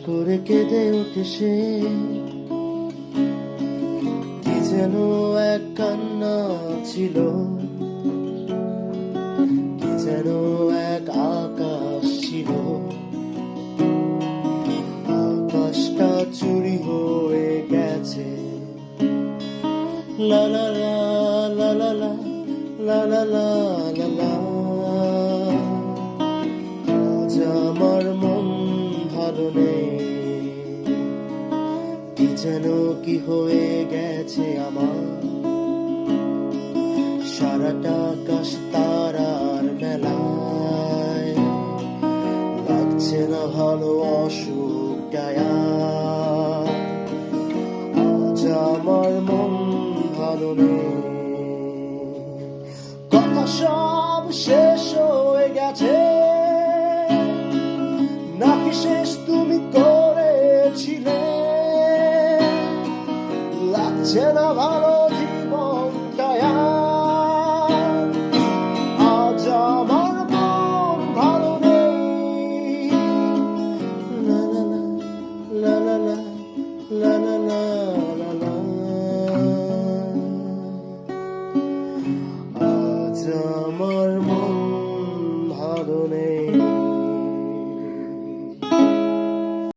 করে কেঁদে ওঠে সে, কি যেন এক কান্না ছিল, কি যেন এক আকাশ ছিল, আকাশটা চুরি হয়ে গেছে। লা লা লা লা লা লা লা লা লা লা লা। আজ আমার মন ভালো নেই, কি যেন কি হয়ে গেছে আমার। সারাটা আকাশ তারার মেলায়, লাগছে না ভালো অসুখটায়। আজ আমার মন ভালো নেই, কথা সব শেষ হয়ে গেছে, নাকি শেষ তুমি করেছিলে। লাগছে না ভালো জীবনটায়, আজ আমার মন ভালো নেই। লা লা লা লা লা লা লা লা লা লা। আজ আমার